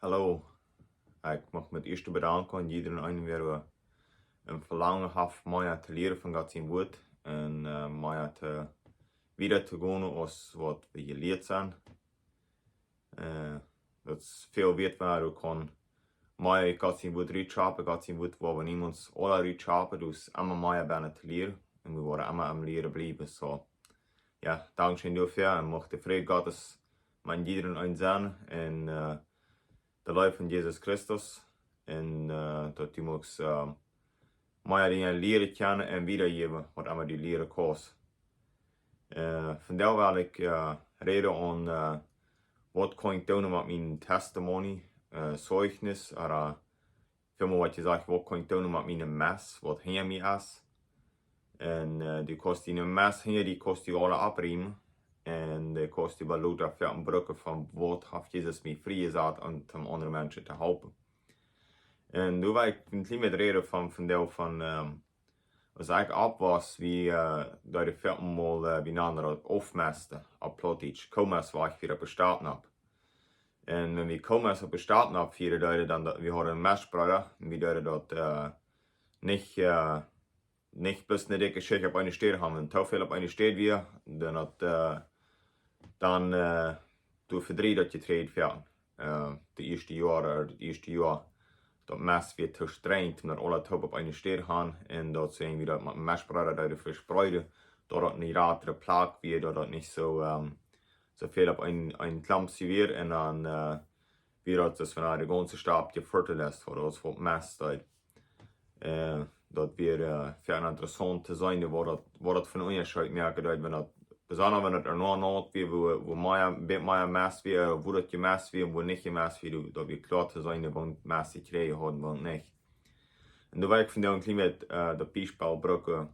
Hallo, ik mag met eerst bedanken aan iedereen weer een verlangen heeft mij te leren van God zijn woord en mij te weer te gaan als wat we geleerd zijn. Dat is veel weet waar we kan mij God zijn woord uitschapen, God zijn woord waar we niemand alle uitschapen, dus immer mij bijna te leren en we worden immer am leren blijven. So, ja, dankzij dafür en mocht de vrede Gottes mijn iedereen zijn en de liefde van Jezus Christus en dat u mag mij dingen leren kennen en weitergeven wat allemaal die leren kost. Vandaag wil ik reden aan wat kan ik doen met mijn testimony, Zeuchnis, of veel wat je zegt, wat kan ik doen met mijn mes, wat hier mij is. En die kost die mes hier, die kost die alle abriemen. En die kost die wel later 14 brucken van wat heeft Jezus mij vrijgezet om andere mensen te helpen. En nu wil ik een klein beetje reden vandaag van als ik op was, wie door de 14 mal bijnander afmesten op Plotitsch, komens waar ik weer bestarten heb. En wenn wir komens op bestarten heb, wir hadden een mesbruder, en we deden dat nicht bloß eine dicke Schicht auf eine Stelle haben. Wenn Taufel auf eine Stelle wir, dann du verdreht dat je treed werden. De eerste jaar, dat mes wird te streng, omdat alle Taub auf eine Stelle haben. En dat zijn we dat met een mesbruder dat verspreiden, dat dat niet ratere Plag wird, dat dat nicht so viel auf ein Klampse wird. En dan wird das von der ganzen Stab gefordert lässt, oder das vom Mes steht. Dat weer veel interessant te zijn, wat dat van onderscheid merken, dat besonders wenn het er nog nood weer, wo meer mes weer, wo dat je mes weer, wo niet je mes weer, dat weer klaar te zijn, want mes die krijgen hadden, want niet. En dan wil ik vandaag een klein beetje dat bijspel gebruiken,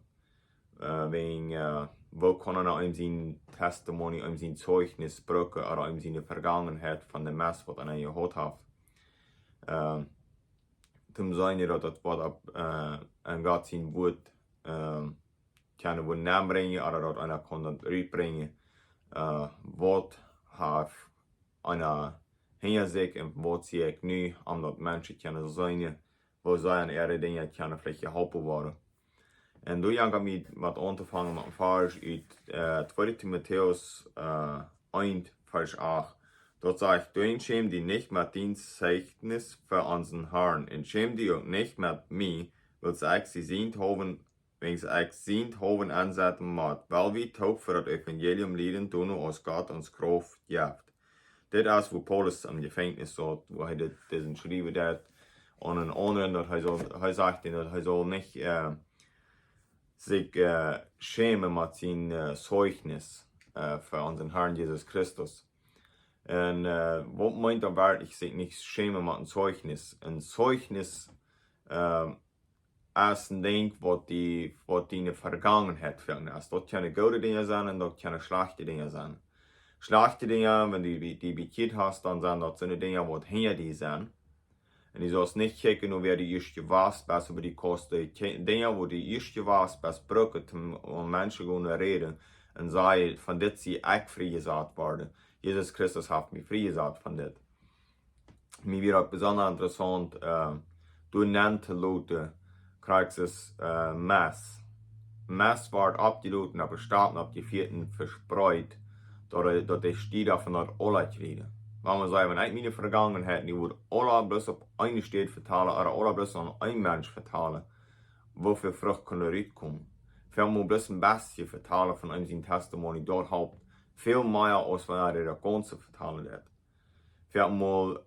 wo kunnen we om zijn testimony, om zijn Zeugnis gebruiken, of om zijn vergangenheid van de mes wat aan je gehad heeft. Zum zijn dat het wat op en God zijn woord kunnen we nabrengen, of dat einer kan dat uitbrengen. Wat heeft einer hingezegd en wat zie ik nu, omdat mensen kunnen zijn, wo zijn er dingen kunnen vielleicht geholpen worden. En toen ga ik met aan te vangen met een vers uit 2 Timotheus 1, vers 8. Dort sagt, du entschäm dich nicht mit Dienstzeugnis für unseren Herrn, entschäm dich auch nicht mit mir, weil ich sie sind haben, wenn ich sind haben ansetzen mag, weil wir taub für das Evangelium leiden tun, aus Gott uns Kraft gibt. Das ist, wo Paulus am Gefängnis sagt, wo er diesen schrieben hat, und einen anderen, dass er sagt, dass er soll nicht sich schämen mit seinem Zeugnis für unseren Herrn Jesus Christus. En wat meint er waar ik zich niet schämen met een Zeugnis? Een Zeugnis is een ding wat die in de vergangenheid is. Dat kunnen goede dingen zijn en dat kunnen slechte dingen zijn. Slechte dingen, wenn die bekend hast, dan zijn dat zijn dingen wat hier die zijn. En die zoals niet kijken hoe die eerste was, best over die kosten. Dingen waar die eerste was, best gebruiken om mensen te reden. En zei van dit zie ik vrijgezet worden. Jesus Christus heeft mij vrijgezet van dit. Mij weer ook bijzonder interessant, door nennt te laten, krijgt het mes. Mes wordt opgeloten, op de staten op de vierten verspreid, dat de stier van dat alle krijgen. Waarom we zeggen, wenn ik mijn vergangenheid niet wordt alle bloß op een stad vertalen, of alle bloß aan een mens vertalen, hoeveel vrucht kan eruit komen? Veel moet bloß een beetje vertalen van zijn testimony, dat helpt. Veel meer als wanneer de ganze vertalen dat.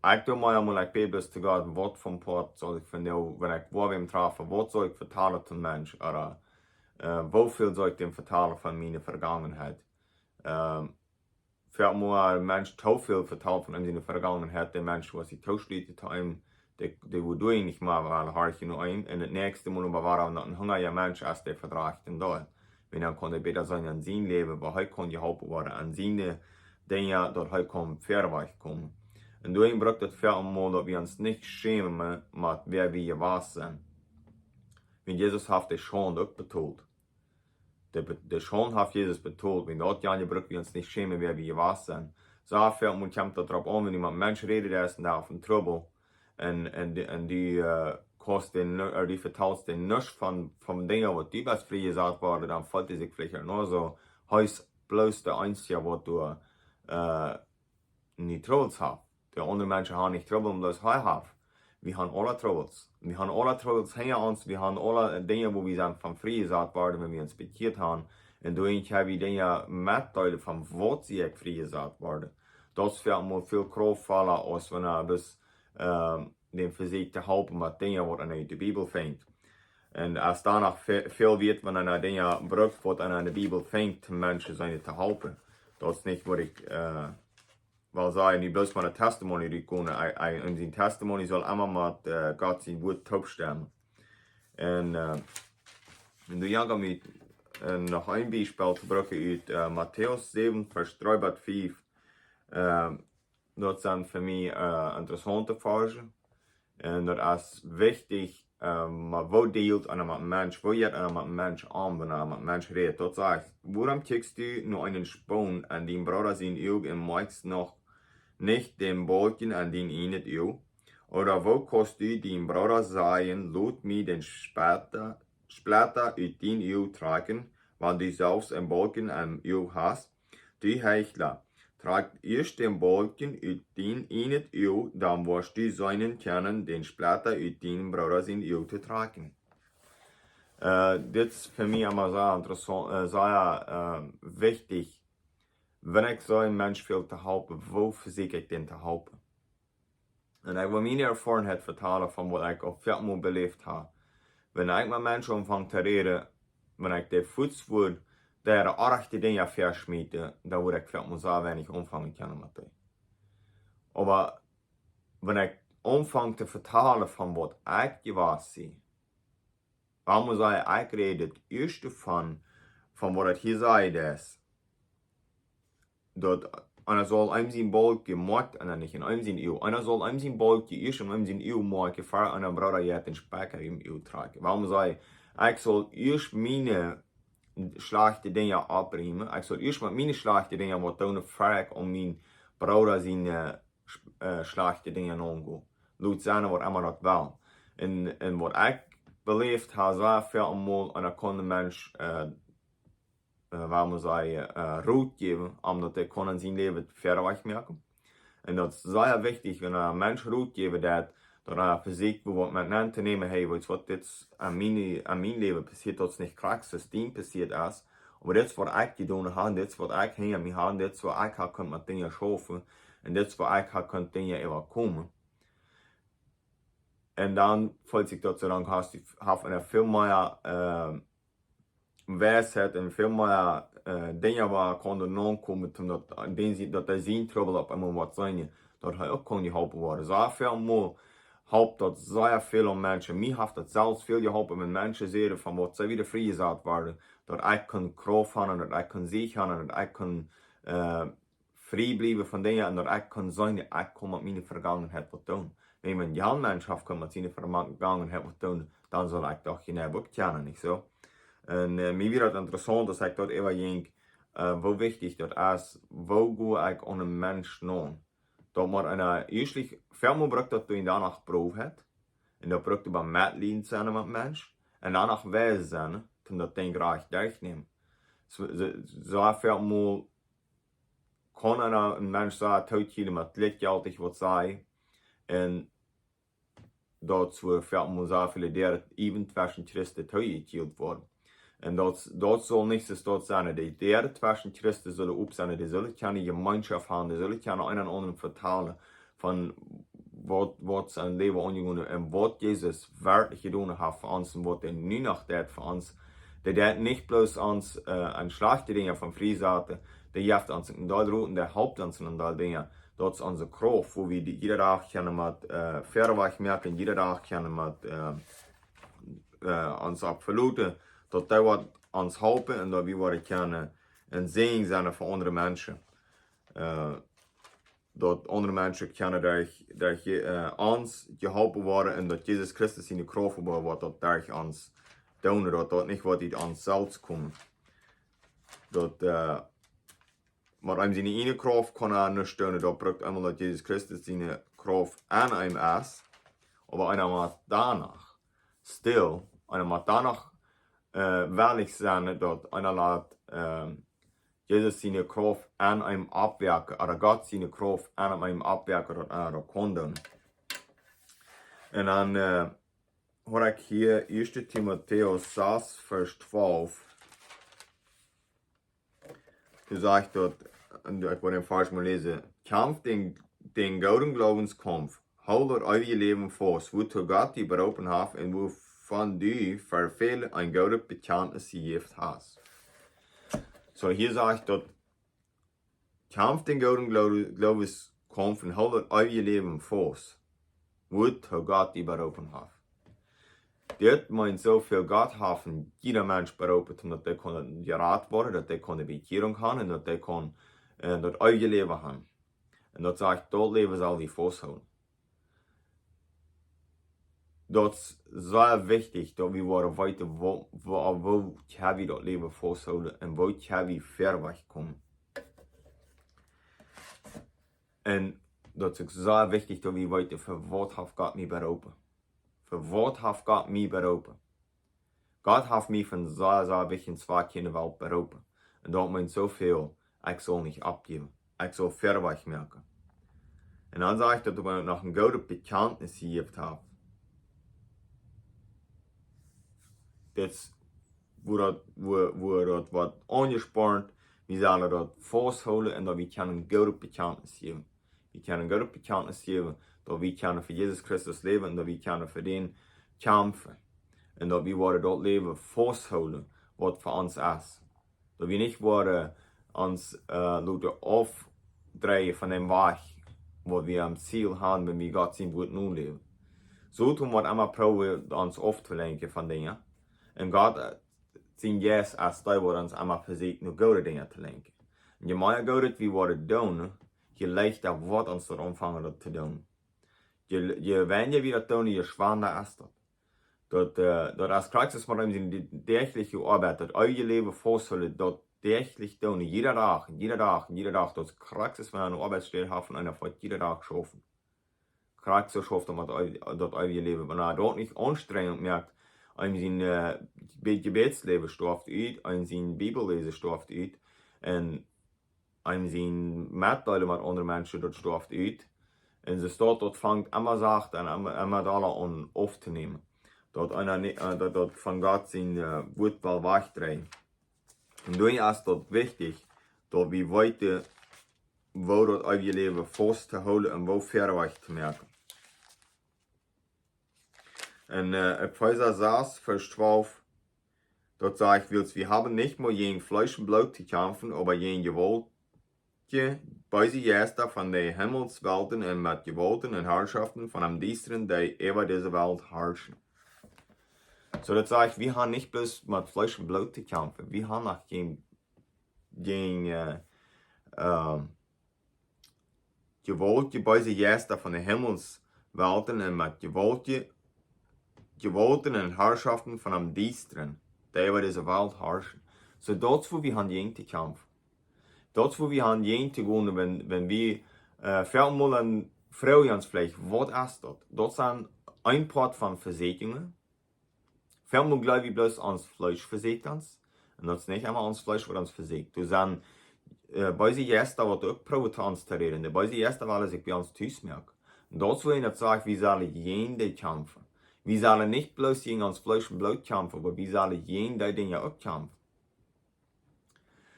Ik doe mij eenmaal like Bibels te God, wat van part zal ik van jou, wanneer ik waar hem treffen, wat zal ik vertalen tot mens, of hoeveel zal ik dem vertalen van mijn vergangenheid. Veel meer een mens te veel vertalen van zijn vergangenheid, de mens was hij toeschlieten te hem, die wil doen niet meer, waar hij hart in hem, en het nächste moet bewaren dat een hongerige mens als der verdraagt en dat. Wenn er kann beter sein an sein Leben, weil er kann geholpen worden an seine Dinge, dass er kann verweicht kommen. Und deswegen braucht es viel mal, dass wir uns nicht schämen, mit wer wir gewesen sind. Wenn Jesus hat die Schande auch betont. Die Schande hat Jesus betont. Wenn dort ja braucht wir uns nicht schämen, wer wir gewesen sind. so viel man kommt darauf an, wenn jemand Mensch redet, der ist da auf dem Trouble und die kostet die vertauscht den nicht von Dingen, was die was früher gesagt wurde, dann fällt die sich vielleicht nur so, heißt bloß der Einzige, was du nicht Troubles hast. Die anderen Menschen haben nicht Trouble, bloß ich habe. Wir haben alle Troubles. Wir haben alle Troubles hinter uns, wir haben alle Dinge, wo wir sind von früher gesagt worden, wenn wir uns bekehrt haben. Und durch habe ich Dinge mitteilen, von was sie früher gesagt worden. Das wird mir viel Kraft fallen, als wenn bis den Physik zu helfen mit Dingen, was in der Bibel fängt. Und als danach viel wird, wenn eine Dinge braucht, was in der Bibel fängt, Menschen seine zu helfen. Das ist nicht, was ich will sagen, nicht bloß meine Testimony, die können. Und die Testimony soll immer mit Gott sein Wort taubstimmen. Und du jagen mit noch ein Beispiel zu brauchen aus Matthäus 7, Vers 3 bis 5. Das sind für mich interessante Verse. Und das ist wichtig, wo deelt an einem Mensch, wo geht an einem Mensch an, wenn er mit einem Mensch redet. Das sagt, warum kriegst du nur einen Spohn an deinem Bruder sein Auge und magst noch nicht den Balken an den ihnen Auge? Oder wo kannst du deinem Bruder sagen, lass mich den Splitter aus dein Auge tragen, weil du selbst einen Balken am Auge hast? Du Heuchler, trag erst den Balken aus dein ihnen Auge, dann wirst du seinen können, den Splitter aus deinem Bruder sein Auge zu tragen. Das ist für mich immer sehr interessant, sehr wichtig. Wenn ich so einen Mensch will zu helfen, wo versuche ich den zu helfen? Und ich will meine Erfahrung vertellen von was ich auf vielmal belebt habe. Wenn ich mit Menschen anfange zu reden, wenn ich den Fuß würde, der achte Dinge verschmiede, dann würde ich vielmal sagen, wenn ich anfangen kann mit dem. Aber wenn ich anfange zu vertellen von was ich gewusst habe, warum muss ich rede erst von was ich hier sage, das dat einer soll einem sein Balk gemacht und nicht in einem sein Ehe. Einer soll einem sein Balk erst in einem sein Ehe machen, für einen Bruder jetzt den Specker im Ehe tragen. Warum sage ich soll erst meine schlechte Dinge abbringen, ich soll erst mit meine schlechte Dinge was tun, für ich mein Bruder seine schlechte Dinge angehen. Laut sein, was immer das will. Und was ich belebt habe, sehr viel einmal, und kann ein Mensch warum sagen, Ruhe geben, omdat er kann sein Leben verweicht merken. Und das ist sehr wichtig, wenn ein Mensch Ruhe geben, dass er versucht, wo man miteinander zu nehmen, hey, was jetzt an meinem Leben passiert, das nicht Krankheitssystem passiert ist, aber das, was ich getan habe, das, was ich hinter mir habe, das, was ich habe, mit Dingen schaffen, und das, was ich habe, Dinge überkommen. Und dann, falls ich dazu dann hast, ich habe eine viel mehr Weisheit und viel mehr Dinge war, konnte nachkommen, dass er sein Trouble auf einmal was sein, dass er auch kann geholfen werden. Sehr viel mal helpt das sehr viele Menschen. Mir hat das selbst viel geholfen, wenn Menschen sehen, von was sie wieder frei gesagt werden, dass ich kann Kraft haben, dass ich kann sich haben, dass ich kann frei bleiben von Dingen und dass ich kann sein, dass ich kann mit meiner Vergangenheit was tun. Wenn man ja ein Mensch kann mit seiner Vergangenheit was tun, dann soll ich doch in der Buch kennen, nicht so? En mir wird het interessant dat ik dat even denk, hoe wichtig dat is, hoe ga ik aan een mens nou? Dat maar een eerstelijk, veel meer braucht dat je daarna geproefd hebt. En dat braucht je bij medelijden zijn met mens. En daarna wijs zijn, om dat ding graag durchnemen. Zo veel meer kan een mens zeggen, dat je met lichtgeldig wat zei. En dat zo veel meer zeggen, veel der even tussen Christen uitgehield worden. En dat zal nichtsdestotrotz zijn. Die derde tussen Christen zullen op zijn. Die zullen keine Gemeinschaft haben. Die zullen keine einen anderen vertellen van wat zijn leven aangegaan en wat Jezus werkelijk gedaan heeft voor ons en wat hij nu nog deed voor ons. Die deed niet bloos ons aan slechte dingen van vrij zaten. Die heeft ons een deel routen, die helpt ons een deel dingen. Dat is onze kracht, wo wir jede dag kunnen met verweg merken, jede dag kunnen met ons absolute. Dat die wat ons helpen en dat we worden kunnen een zegen zijn voor andere mensen. Dat andere mensen kunnen door ons geholpen worden en dat Jezus Christus in de kracht wordt, wat dat door ons doen, dat niet wat uit ons zelfs komt. Dat mit einem seine eine Kraft kann er nicht stehen, da braucht einmal, dass Jesus Christus seine Kraft an einem ist, aber einer macht danach, still, einer macht danach, ehrlich sein, dass einer lässt, Jesus seine Kraft an einem abwerken, oder Gott seine Kraft an einem abwerken, dass einer kann tun. Und dann, habe ich hier 1. Timotheus 6, Vers 12. Du sagst dort, ich wollte den falsch mal lesen, kämpft den guten Glaubenskampf, haltet euer Leben fest, wozu Gott die berufen hat und wovon du für viele ein gutes Bekenntnis gegeben hast. So hier sagt dort, kämpft den guten Glaubenskampf und haltet euer Leben fest, wozu Gott die berufen hat. Das meint so viel Gott haben jeder Mensch berufen, dass der gerat werden, dass der eine Bekehrung haben und dass der das euer Leben haben. Und das sagt, dort Leben soll die festhalten. Das ist sehr wichtig, dass wir weiter, wo wir das Leben festhalten und wo wir vorwärts kommen. Und das ist sehr wichtig, dass wir weiter für was hat Gott mich berufen. Für was hat Gott mich berufen? Gott hat mich von sehr wichtigen Zweck in der Welt berufen. Und das meint so viel, ich soll nicht abgeben. Ich soll vorwärts merken. Und dann sage ich, dass du noch ein gutes Bekenntnis gegeben hast. Das, wo das wird angespannt, wir sollen das festhalten und dass wir ein gutes Bekenntnis geben. Wir können ein gutes Bekenntnis geben, dass wir für Jesus Christus leben und dass wir für den kämpfen. Und dass wir dort Leben festhalten, was für uns ist. Dass wir nicht uns aufdrehen von dem Weg, wo wir am Ziel haben, wenn wir Gott sein Wort nun leben. So tun wir immer probieren, uns aufzulenken von Dingen. Und Gott sein Yes als der, wo uns immer versucht, nur gute Dinge zu lenken. Und je mehr Gutes wir tun, je leichter wird uns das anfangen, das zu tun. Je weniger wir das tun, je schwerer ist das. Dat als Christus met hem zijn dagelijkse arbeid, dat al je leven voorstellen, dat dagelijk doen, jeder dag, dat Christus van een arbeidsstelle heeft en dat jeder dag schaffen. Christus schafft dat al je leven, wanneer dat niet anstrengend merkt, en zijn gebedsleben stoft uit, en zijn bibellezen stoft uit, en zijn meddelen met andere mensen, dat stoft uit, en ze staat dat vangt immer zacht en immer alle aan op te nemen. Dat von Gott sein Wort will wegdrehen. Und daher ist das wichtig, dass wir weiter, wo das euer Leben festzuhalten und wo vorwärts zu merken. Und Epheser 6, Vers 12, dort sagt wir haben nicht mehr gegen Fleisch und Blut zu kämpfen, aber gegen Gewaltige, böse Geister von den Himmelswelten und mit Gewalten und Herrschaften von dem Diensten, die über diese Welt herrschen. So das sagt, wir haben nicht bloß mit Fleisch und Blut zu kämpfen, wir haben auch gegen Gewalt, böse Geister von den Himmelswelten und mit Gewalten und Herrschaften von dem Diensten, die über diese Welt herrschen. So dort, wo wir haben gegen zu kämpfen. Dort, wo wir haben gegen zu gehen, wenn wir vielmal fragen uns vielleicht, was ist das? Dort sind ein Part von Versicherungen. Vielmal glauben wir bloß ans Fleisch versiegt uns. Und das ist nicht immer ans Fleisch, was uns versiegt. Du sagst, böse Gäste, die auch probieren uns zu reden. Die böse Gäste wollen sich bei uns Tüß merken. Und dort, wo ich nicht sage, wir sollen gegen die kämpfen. Wir sollen nicht bloß gegen uns Fleisch und Blut kämpfen, aber wir sollen gegen die Dinge auch kämpfen.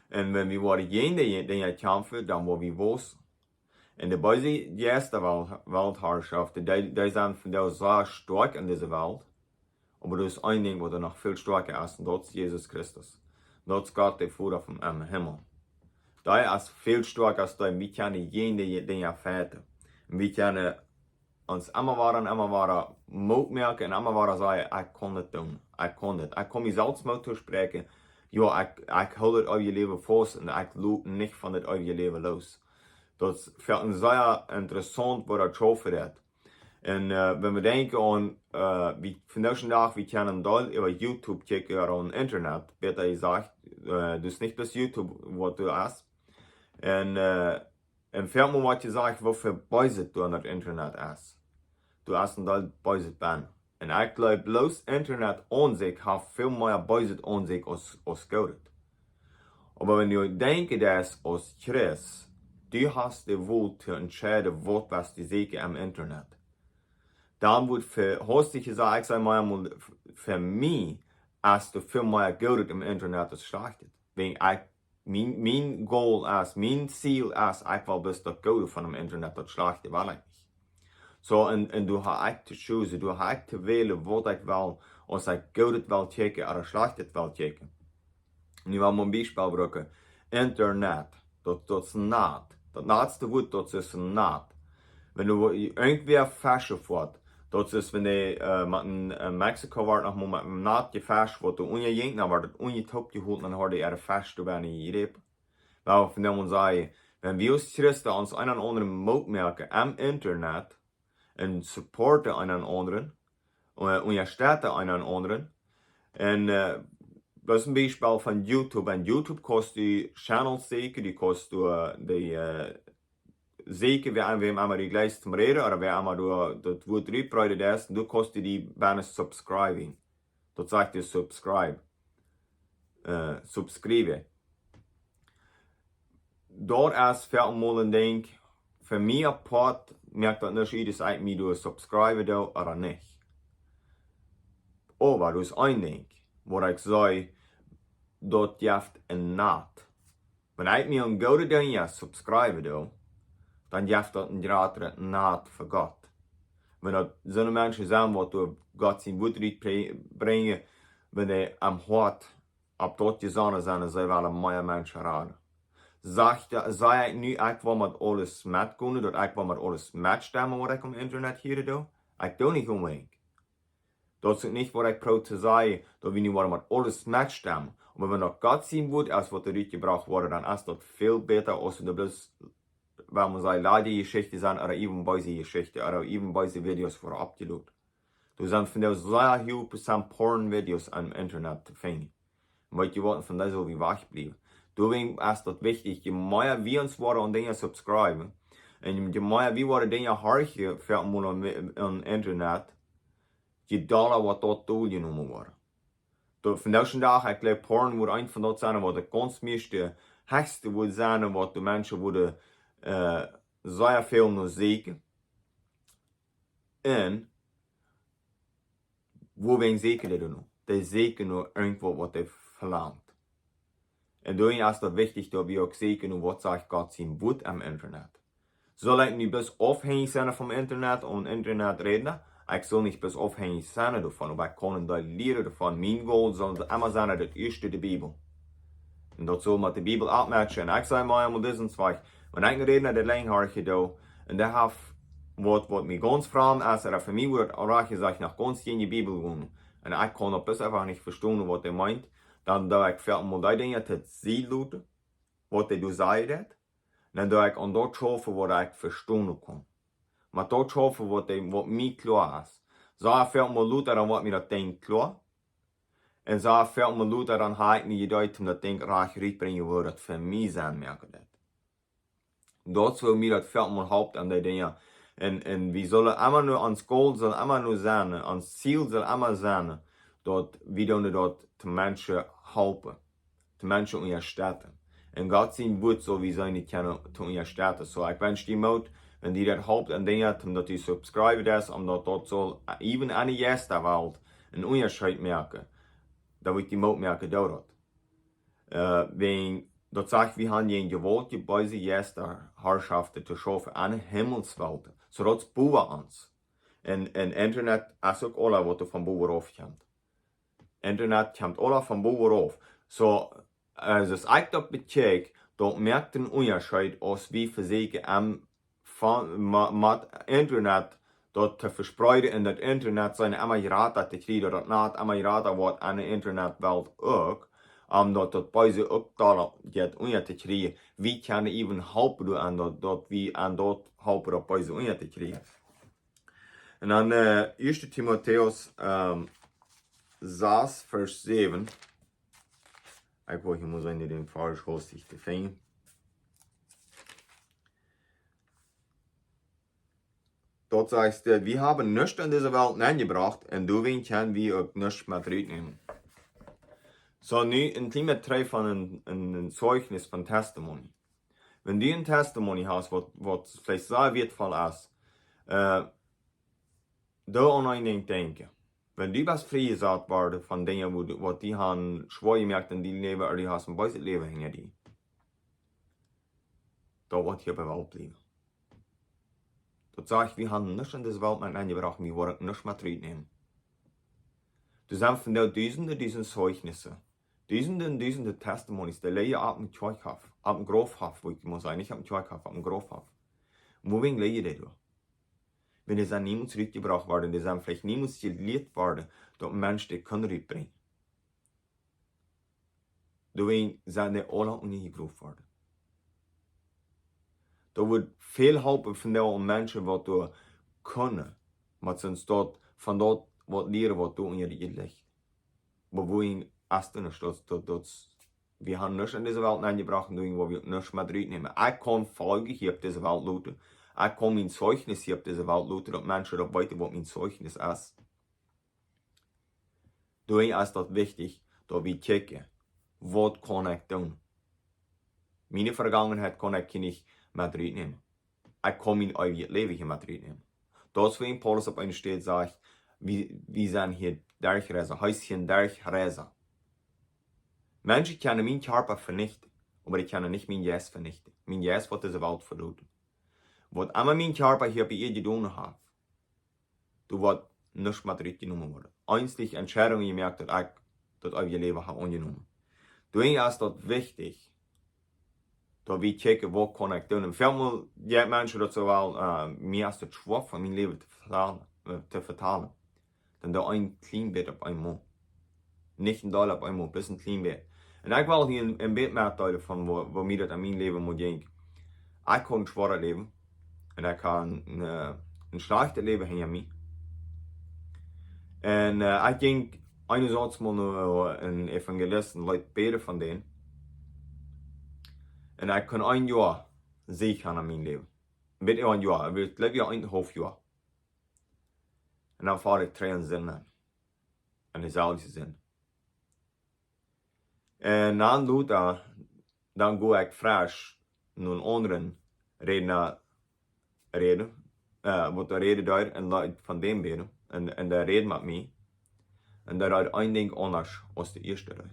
Und wenn wir gegen die Dinge kämpfen, dann wollen wir was. Und die böse Gäste Weltherrschaft, die sind von der sehr stark in dieser Welt. Aber das ist ein Ding, was noch viel stärker ist, und das ist Jesus Christus. Das ist Gott, der Vater vom Himmel. Da ist viel stärker als da, wir können jede Dinge fighten. Wir können uns immer wieder Mut merken und immer wieder sagen, ich kann das tun, ich kann das. Ich kann mich selbst Mut sprechen, ja, ich halte euer Leben fest und ich lasse nicht von euer Leben los. Das ist für uns sehr interessant, was das schaffen wird. Und wenn wir denken an, von diesem Tag, wir können da über YouTube checken oder am Internet, besser gesagt, das ist nicht das YouTube, was du hast. En veel wat je zegt, wat voor buizet du aan het internet is. Du hast een dat buizet ben. En ik geloof, bloos internet aan zich heeft veel meer buizet aan zich als goud. Aber wenn du denkst, dass als Christ, du hast die Wahl zu entscheiden, was du siehst am Internet. Dann wird hast du gesagt, ich sage mal, für mich, als du viel mehr Geld im Internet als schlechtet. Wenn mein Goal ist, mein Ziel ist, ich will bis das Geld von dem Internet das schlechte, weil ich nicht. So, und du hast zu choose, du hast zu wählen, was ich will, als ich Geld will checken oder schlechtes will checken. Nu wil een Beispiel gebruiken. Internet. Dat is naad. Dat laatste woord, dat is naad. Wanneer irgendwer fashion wordt, dat is wanneer met een Mexico wordt nog maar met een naad gefasht wordt, dan je jengt, dan wordt het ongetop gehoord, dan hoorde je er fasht door bijna je reep. Wel, van dem zeggen, wenn wir als Christen uns einen anderen Mut merken am Internet und supporten einen anderen, unterstützen einen anderen, und dat is een Beispiel van YouTube. En YouTube kost die channels zeker, die kost die zeker, wir einmal die gleich zum Reden, oder wir einmal das Wort rüberreiten ist, du kost die bijna subscribing. Dat sagt dir subscribe. Subscribe. Dort ist für einmal ein Ding, für mich apart, merkt das nicht, dass ich mir du subscribe da oder nicht. Aber das ist ein Ding. Wo ich sage, dat jeft een naad. Wanneer ik me een gouden ding subscribe doe, dan jeft dat een grotere naad voor God. Wanneer zo'n mensen zijn wat door God zijn woord brengen, wanneer am hart op dat gezonnen zijn, zij willen meer mensen raden. Zeg ik nu, ik wil met alles met kunnen, dat ik wil met alles metstemmen wat ik op internet hier doe? Ik doe niet unbedingt. Dat is niet wat ik probeer te zeggen, dat we nu met alles metstemmen. Maar wenn das Gott sein wird, als was da gebracht wurde, dann ist das viel besser, als wenn du bloß, wenn man sagt, Lade-Geschichte sind, oder eben bei Geschichte, oder eben bei Videos vorab gelegt. Du sind von der sehr viel Prozent Porn-Videos am Internet zu finden. Weil die wollten von der so wie wach bleiben. Deswegen ist das wichtig, je mehr wir uns wollen und Dinge subscriben, und je mehr wir wollen Dinge horchen für am Internet, je doller wird dort durchgenommen worden. Vandaag de dag, ik geloof porn wordt een van dat zijn wat de ganz meeste hekste wordt zijn wat de mensen worden zeer veel nog zeker. En wo we zeker dat doen? Die zeker nog irgendwo wat hij verlangt. En daarin is het wichtig dat we ook zeker nog wat zegt God zijn woord am Internet. Zal ik nu best afhängig zijn van Internet en Internet reden? Ik zal niet best afhängig zijn davon, aber ik kan dat leren davon. Mijn goal zal immer zijn dat eerste de Bibel. En dat zal met de Bibel uitmatchen. En ik zei maar eenmaal deze zweig. Wanneer ik reden naar de lijn heb gedaan, en dat heeft wat mij ganz vreemd is, en voor mij wordt ook gezegd, nach ganz in die Bibel gaan. En ik kan dat best einfach niet verstaan wat hij meint. Dan doe ik veel meer die dingen te zien laten, wat hij dus zei dat. En dan doe ik aan dat schaffen wat ik verstaan kan. Maar dat schaffen wat mij klaar is. Zo veel meer later dan wat mij dat ding klaar. En zo veel meer later dan ga ik niet gedacht om dat ding recht brengen waar het voor mij zijn merken dat. Dat wil mij dat veel meer helpt aan die dingen. En we zullen immer nur ans Goal zal immer nur zijn, ans Ziel zal immer zijn, dat we doen dat de mensen helpen, de mensen ondersteunen. En God zijn woord zal we zijn niet kunnen te ondersteunen. So ik wens die moed, wenn die dat helpt en dingen, omdat die subscriben is, omdat dat zal even aan de eerste wereld een onderscheid merken. Dat we die moed merken door dat. Dat zegt, we hebben een gewollt bij de eerste herrschaften te schaffen aan de hemelswelt. Zodat het boven ons. En internet is ook alles wat er van bovenaf komt. Internet komt alles van bovenaf. So, als ik dat bekijk, dan merkt een onderscheid als we verzekeren met internet dat te verspreiden en dat internet zijn immer gratis te krijgen, dat niet immer gratis wordt aan de internetwelt ook. Omdat dat bij ze ook daar gaat onder te krijgen. Wie kan even helpen aan dat we aan dat helpen dat bij ze onder te krijgen. En dan 1 Timotheus 6 vers 7. Ik wil hier moet zijn die den falsch hoofdstuk te vinden. dort sagst du, wir haben nichts in diese Welt eingebracht und du können wir auch nichts mit reinnehmen. So, nu ein kleiner Teil von ein Zeugnis von Testimony. Wenn du ein Testimony hast, was vielleicht sehr wertvoll ist, da an ein Ding denken. Wenn du was freigesagt worden von Dingen, wo die haben schwer gemerkt in die Leben, oder die hast ein weißes Leben hinter die, da wird hier bei Welt bleiben. Dort sage ich, wir haben nichts in diese Welt mit eingebracht, wir wollen nichts mit reinnehmen. Du sagst von der diesen Zeugnisse, diesen Testimonies, die leien ab dem Kirchhof, ab dem Grofhof, wo ich muss sagen, nicht ab dem Kirchhof, ab dem Grofhof. Wohin leien die da? Wenn es an niemand zurückgebracht worden, die sind vielleicht niemals gelehrt worden, dass ein Mensch die kann rüberbringen. Deswegen sind die alle umgebracht worden. Da wird viel helpen von den Menschen, die du können, was sonst dort, von dort, was lernen, was du in ihr liegt. Aber wohin hast du nicht, wir haben nichts in diese Welt eingebracht, wo wir nichts mit reinnehmen. Ich kann Folge hier auf diese Welt lauten. Ich kann mein Zeugnis hier auf diese Welt lauten, dass Menschen auch weiter, was mein Zeugnis ist. Deswegen ist das wichtig, dass wir checken, was kann ich tun. Meine Vergangenheit kann ich nicht mit reinnehmen. Ich kann mein eigenes Leben hier mit reinnehmen. Deswegen Paulus auf einer Stelle sagt, wir sind hier durchreisen, Häuschen durchreisen. Menschen können meinen Körper vernichten, aber ich kann nicht mein Jes vernichten. Mein Jes wird diese Welt verloren. Was immer mein Körper hier bei ihr getan hat, du wirst nicht mit reingenommen werden. Einzig Entscheidungen gemerkt, dass ich das euer Leben habe angenommen. Deswegen ist das wichtig, dass wir checken, was kann ich tun. Und vielmal die Menschen, die so wollen, mir ist es schwer, von meinem Leben zu vertalen. Dann da ein klein Bett auf einmal. Nicht ein Teil auf einmal, bis ein klein Bett. Und ich will hier ein Bett mitteilen, von wo mir das an mein Leben muss gehen. Ich kann ein schweres Leben. Und ich kann ein schlechtes Leben hinter mir. Und ich ging einerseits mal ein Evangelisten, Leute beten von denen. Und ich kann ein Jahr sichern an mein Leben. Bitte ein Jahr, ich lebe ja 1,5 Jahr. Und dann fahre ich 3 Sinn an. Und dieselbe Sinn. Und dann gehe ich frisch nun anderen Redner reden. Wat de reden daar en Leute von dem beten. Und der redet mit mir. Und der hat ein Ding anders als der erste Leute.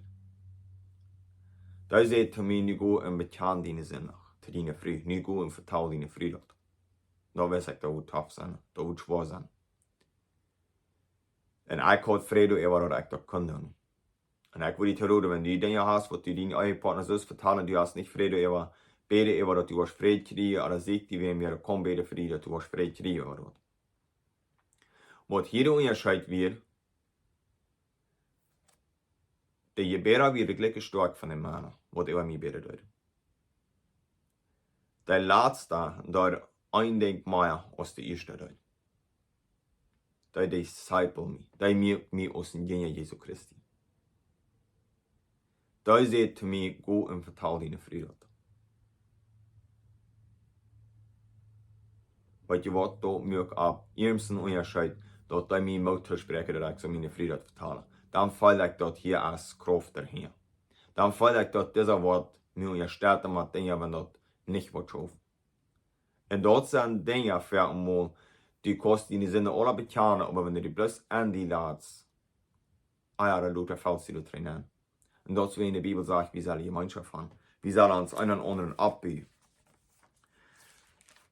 Da sagt zu mir, nicht go und bekannt deine Sinn zu deiner Früh. Nicht go und vertal deine Früh. Da weiß ich, da wird tough sein. Da wird schwer sein. Und ich hatte Freude über das ich das kann. Und ich würde dir sagen, wenn du Dinge hast, was du deinen eigenen Partner sollst vertalen, du hast nicht Freude über, bete über, dass du hast Freude kriegst, oder sieg die, wenn wir kommen, bete für dich, dass du hast Freude kriegst über das. Was hier unterscheidet wird, der je besser wird, gleich stark von dem Mann, was über mich betet. Der letzte, der ein Ding mehr als der erste Leute. Der disciple mich, der mir aus dem Gehen Jesu Christi. Der sagt zu mir, go und vertal deine Freude. Weil je wat da mir ab ihremsten unterscheidet, dass der mir Mutter sprechen, dass ich so meine Freude vertalen. Dann fällt ich dort hier als Kraft daher. Dann fällt ich dort dieser Wort mir unterstellt mit Dingen, wenn das nicht was schafft. Und dort sind Dinge für einmal, die kosten in die Sinne alle bekennen, aber wenn du die bloß an die lässt, ja, dann fällst du drin an. Und dort, wie in der Bibel sagt, wir sollen Gemeinschaft haben. Wir sollen uns einen anderen abbiegen.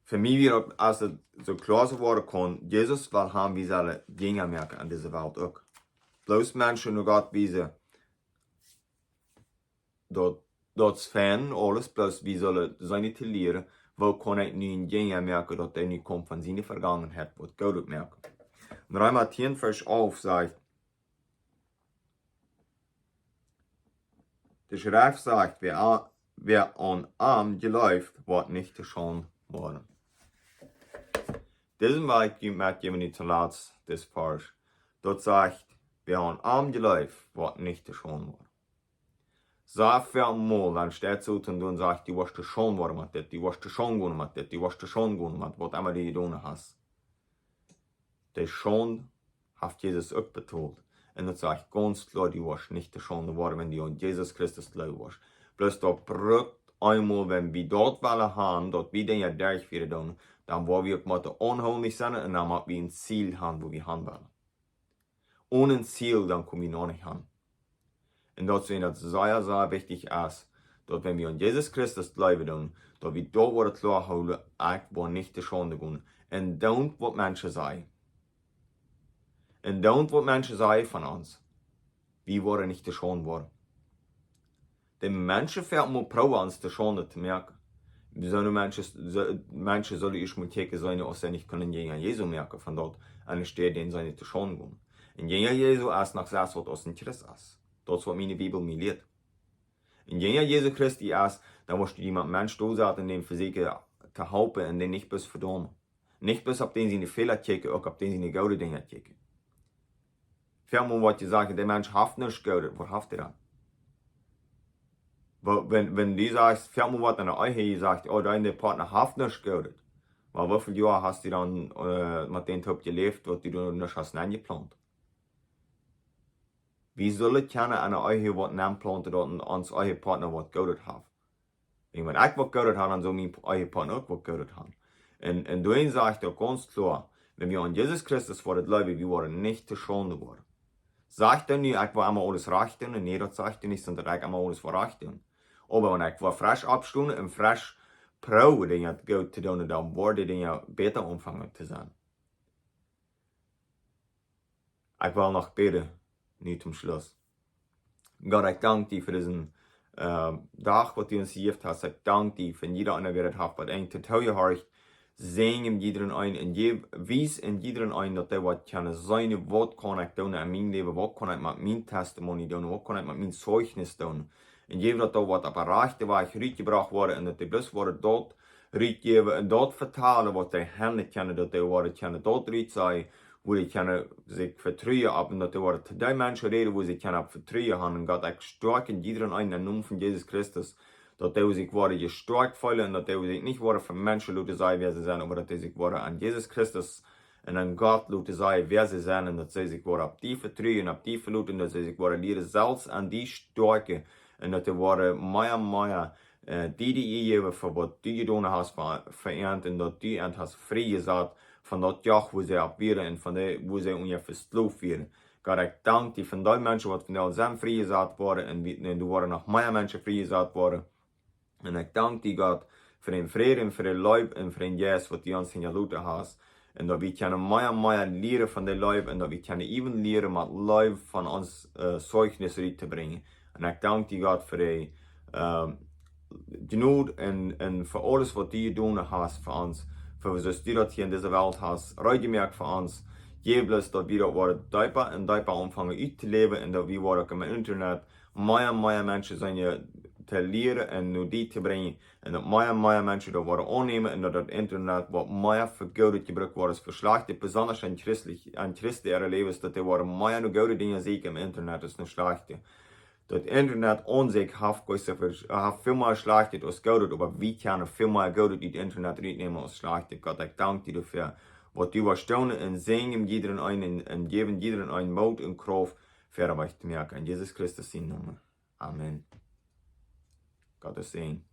Für mich wird es so klar geworden kann, Jesus will haben, wir sollen Dinge merken an dieser Welt auch. Bloß Menschen nur Gott wiesen, dort fan alles, bloß wir sollen seine Telieren, wo kann ich nun Dinge merken, dass der nicht kommt von seiner Vergangenheit, was Gott merken. Und Römer 10, Vers 11 sagt, der Schrift sagt, wer an Arm geläuft, wird nicht geschont worden. Diesen Weg merkt jemand nicht zuletzt, das Vers. Dort sagt, wer an Arm geläuft, wird nicht geschont worden. Sag für einmal, dann steht so und du sagst, du wirst geschont worden mit das, du wirst geschont worden mit das, du wirst geschont worden mit was immer du getan hast. die Schande hat Jesus auch betont. Und das sage ich ganz klar, die warst nicht die Schande geworden, wenn die an Jesus Christus glauben warst. Bloß da brückt einmal, wenn wir dort wollen haben, dort wir den ja durchführen, dann wollen wir auch unheimlich sein und dann müssen wir ein Ziel haben, wo wir haben wollen. Ohne ein Ziel, dann kommen wir noch nicht hin. Und deswegen ist es sehr, sehr wichtig, dass wenn wir an Jesus Christus glauben, dass wir da wieder klar halten, ich will nicht die Schande gehen. Und don't, was Menschen sagen. Und don't, was Menschen sagen von uns. Wir wollen nicht die Schande worden. Die Menschen werden mal probieren, uns die Schande zu merken. So Menschen sollen ich mal täglich sein, als sie nicht können gegen Jesu merken, von dort an der Stelle, denen sie nicht die Schande gehen. Und gegen Jesu ist nach das, was aus dem Christ ist. Das, was meine Bibel mir lehrt. Und gegen Jesu Christi ist, da musst du jemand Mensch durchsetzen, den Physik zu helfen und den nicht bis verdammen. Nicht bis auf den sie eine Fehler checken, auch auf den sie eine gute Dinge checken. Vielmehr, was ich sage, der Mensch hat nicht gehört, wo haft er dann? Wenn du sagst, vielmehr, was deine Ehe sagt, oh, dein Partner hat nicht gehört. Weil wie viele Jahre hast du dann mit dem Typ gelebt, was du nicht hast eingeplant? Wie soll es kennen, eine Ehe, was eingeplant hat und ans eure Partner, was gehört hat? Wenn ich was gehört habe, dann soll mein eure Partner auch was gehört haben. Und du sagst doch ganz klar, wenn wir an Jesus Christus vor der Glaube, wir waren nicht zu Schande geworden. Sagt er nicht, ich war einmal alles recht tun, nee, das sagt er nicht, sondern ich einmal alles vor recht tun. Aber wenn ich war frisch abstunden und frisch pro Dinge gut zu tun, dann wurde Dinge besser anfangen zu sein. Ich will noch beten, nicht zum Schluss. Gott, ich danke dir für diesen Tag, was du uns gegeben hast. Ich danke dir für jeder eine wird hat, was ein total hart sehen in jedem ein und wies in jedem ein, dass der was kann sein, was kann ich tun in meinem Leben, was kann ich mit meinem Testimony tun, was kann ich mit meinem Zeugnis tun. Und jeder, dass da was erreicht war, ich reingebracht wurde und dass die bloß wurde dort reingeben und dort vertalen, was die Hände kennen, dass die wurde können dort rein sein, wo die können sich vertrauen ab und dass die wurde zu den Menschen reden, wo sie können vertrauen haben. Und Gott, ich stark in jedem einen im Namen von Jesus Christus, dass die sich gestärkt fühlen und dass die sich nicht für Menschen Leute sein, wer sie sind, aber dass die sich an Jesus Christus und an Gott Leute sein, wer sie sind und dass sie sich auf die vertrauen, auf die verlauten, dass sie sich lernen, selbst an die Stärke und dass die mehr die geben, für was du getan hast, verehrt und dass du hast frei gesagt, von dort Jahr, wo sie abwehren und von der, wo sie ungefähr verslauft werden. Gott, ich danke dir von den Menschen, die von der Sam frei gesagt wurden und du waren noch mehr Menschen frei gesagt worden. Und ich danke dir, Gott, für den Frieden, für den Leib und für den Jes, was du uns in der Lute hast. Und dass wir können mehr lernen von dem Leib und dass wir können eben lernen, mit Leib von uns Zeugnis zu bringen. Und ich danke dir, Gott, für die Genut und für alles, was du getan hast für uns. Für was du das hier in dieser Welt hast, gemerkt für uns. Jeweils, dass wir dort deeper und deeper anfangen zu leben und dass wir auch im Internet mehr Menschen sind, zu lernen und nur die zu bringen. Und dass mehr Menschen da annehmen und dass das Internet mehr für Geld gebraucht wird für schlechte, besonders an Christen ihre Lebens, dass die mehr nur gute Dinge sehen im Internet als nur schlechte. Das Internet an sich hat viel mehr schlechte als Geld, aber wir können viel mehr Geld in das Internet reinnehmen als schlechte. Gott, ich danke dir dafür, was du warst tun und singen jeden einen und geben jeden einen Mut und Kraft für euch zu merken. In Jesus Christus in Namen. Amen. Gottes Segen.